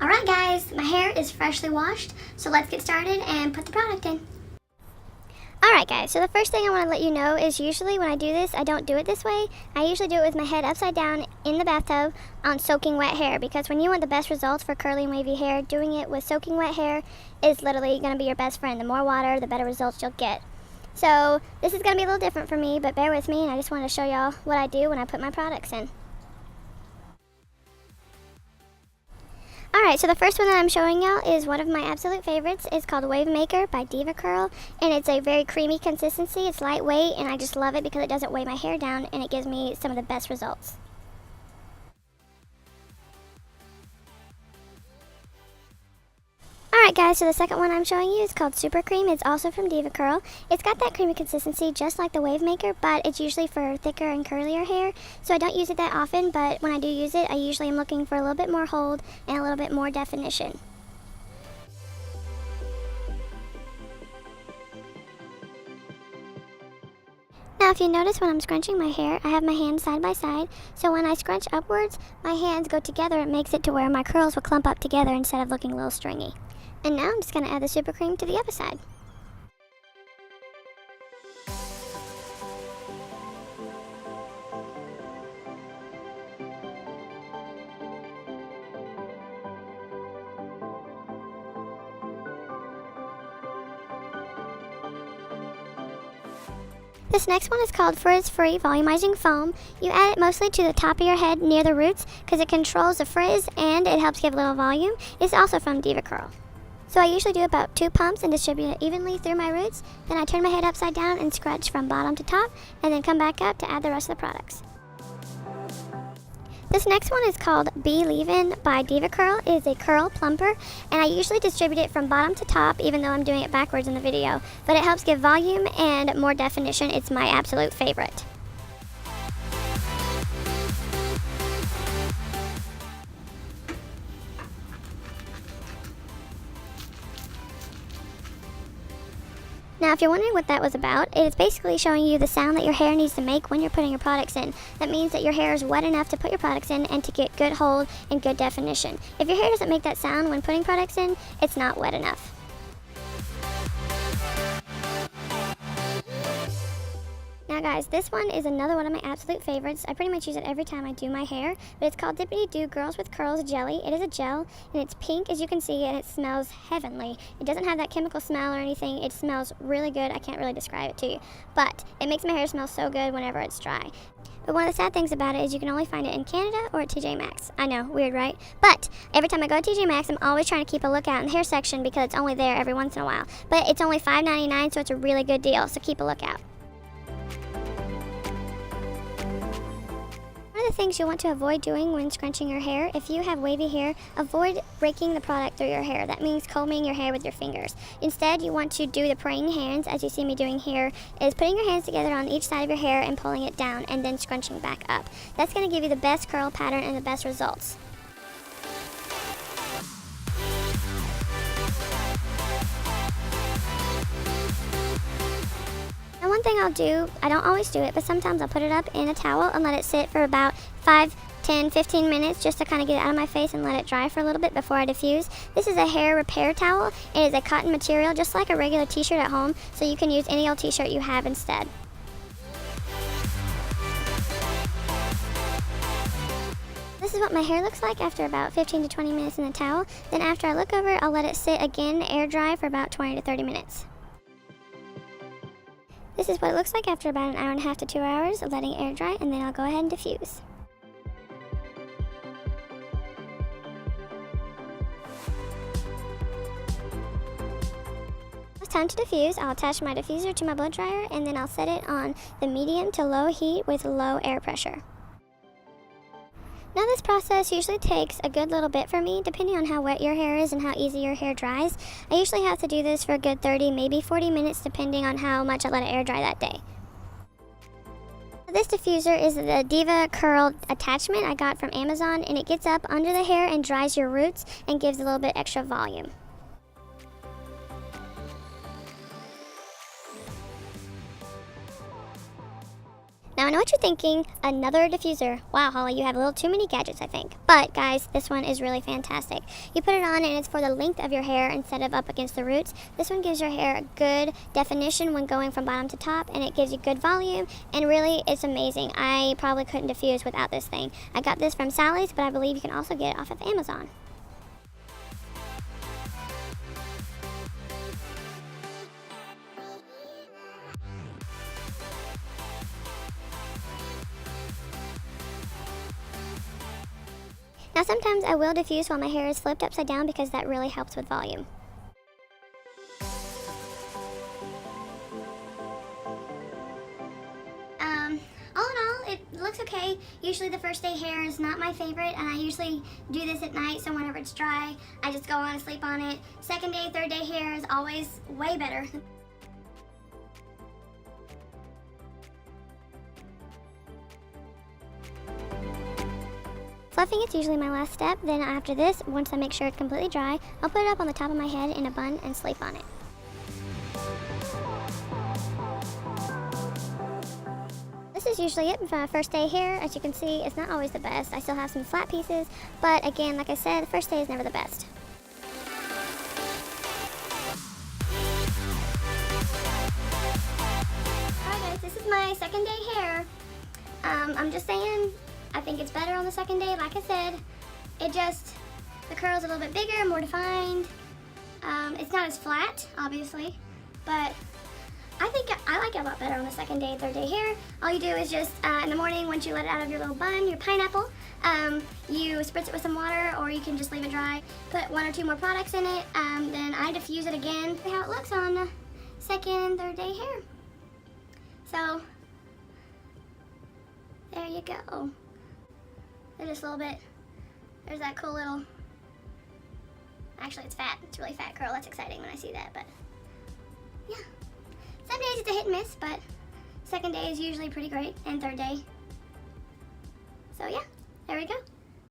Alright guys, my hair is freshly washed, so let's get started and put the product in. Alright guys, so the first thing I want to let you know is usually when I do this, I don't do it this way. I usually do it with my head upside down in the bathtub on soaking wet hair, because when you want the best results for curly and wavy hair, doing it with soaking wet hair is literally going to be your best friend. The more water, the better results you'll get. So this is going to be a little different for me, but bear with me, and I just wanted to show y'all what I do when I put my products in. Alright, so the first one that I'm showing y'all is one of my absolute favorites. It's called Wave Maker by DevaCurl, and it's a very creamy consistency. It's lightweight, and I just love it because it doesn't weigh my hair down, and it gives me some of the best results. Alright guys, so the second one I'm showing you is called Super Cream. It's also from DevaCurl. It's got that creamy consistency just like the Wave Maker, but it's usually for thicker and curlier hair, so I don't use it that often, but when I do use it, I usually am looking for a little bit more hold and a little bit more definition. Now if you notice when I'm scrunching my hair, I have my hands side by side, so when I scrunch upwards, my hands go together. It makes it to where my curls will clump up together instead of looking a little stringy. And now I'm just going to add the super cream to the other side. This next one is called Frizz-Free Volumizing Foam. You add it mostly to the top of your head near the roots because it controls the frizz and it helps give a little volume. It's also from DevaCurl. So I usually do about 2 pumps and distribute it evenly through my roots. Then I turn my head upside down and scrunch from bottom to top, and then come back up to add the rest of the products. This next one is called Be Leave-In by DevaCurl. It is a curl plumper, and I usually distribute it from bottom to top, even though I'm doing it backwards in the video. But it helps give volume and more definition. It's my absolute favorite. Now, if you're wondering what that was about, it is basically showing you the sound that your hair needs to make when you're putting your products in. That means that your hair is wet enough to put your products in and to get good hold and good definition. If your hair doesn't make that sound when putting products in, it's not wet enough. Now guys, this one is another one of my absolute favorites. I pretty much use it every time I do my hair, but it's called Dippity Doo Girls with Curls Jelly. It is a gel, and it's pink as you can see, and it smells heavenly. It doesn't have that chemical smell or anything. It smells really good. I can't really describe it to you, but it makes my hair smell so good whenever it's dry. But one of the sad things about it is you can only find it in Canada or at TJ Maxx. I know, weird, right? But every time I go to TJ Maxx, I'm always trying to keep a lookout in the hair section because it's only there every once in a while. But it's only $5.99, so it's a really good deal, so keep a lookout. One of the things you'll want to avoid doing when scrunching your hair, if you have wavy hair, avoid breaking the product through your hair. That means combing your hair with your fingers. Instead, you want to do the praying hands, as you see me doing here, is putting your hands together on each side of your hair and pulling it down and then scrunching back up. That's going to give you the best curl pattern and the best results. Now one thing I'll do, I don't always do it, but sometimes I'll put it up in a towel and let it sit for about 5, 10, 15 minutes just to kind of get it out of my face and let it dry for a little bit before I diffuse. This is a hair repair towel. It is a cotton material just like a regular t-shirt at home, so you can use any old t-shirt you have instead. This is what my hair looks like after about 15 to 20 minutes in the towel. Then after I look over, I'll let it sit again, air dry for about 20 to 30 minutes. This is what it looks like after about 1.5 to 2 hours of letting air dry, and then I'll go ahead and diffuse. It's time to diffuse. I'll attach my diffuser to my blow dryer, and then I'll set it on the medium to low heat with low air pressure. Now this process usually takes a good little bit for me, depending on how wet your hair is and how easy your hair dries. I usually have to do this for a good 30, maybe 40 minutes, depending on how much I let it air dry that day. This diffuser is the DevaCurl attachment I got from Amazon, and it gets up under the hair and dries your roots and gives a little bit extra volume. Now I know what you're thinking, another diffuser. Wow, Holly, you have a little too many gadgets, I think. But guys, this one is really fantastic. You put it on and it's for the length of your hair instead of up against the roots. This one gives your hair a good definition when going from bottom to top, and it gives you good volume, and really it's amazing. I probably couldn't diffuse without this thing. I got this from Sally's, but I believe you can also get it off of Amazon. Now sometimes I will diffuse while my hair is flipped upside down because that really helps with volume. All in all, it looks okay. Usually the first day hair is not my favorite, and I usually do this at night, so whenever it's dry, I just go on and sleep on it. Second day, third day hair is always way better. Fluffing is usually my last step. Then after this, once I make sure it's completely dry, I'll put it up on the top of my head in a bun and sleep on it. This is usually it for my first day hair. As you can see, it's not always the best. I still have some flat pieces, but again, like I said, the first day is never the best. Alright guys, this is my second day hair. I'm just saying, I think it's better on the second day. Like I said, the curl's a little bit bigger, more defined. It's not as flat, obviously, but I think I like it a lot better on the second day, third day hair. All you do is just, in the morning, once you let it out of your little bun, your pineapple, you spritz it with some water, or you can just leave it dry. Put 1 or 2 more products in it, then I diffuse it again. See how it looks on second, third day hair. So, there you go. There's just a little bit, there's that cool little, actually it's fat, it's really fat curl. That's exciting when I see that, but yeah. Some days it's a hit and miss, but second day is usually pretty great, and third day. So yeah, there we go.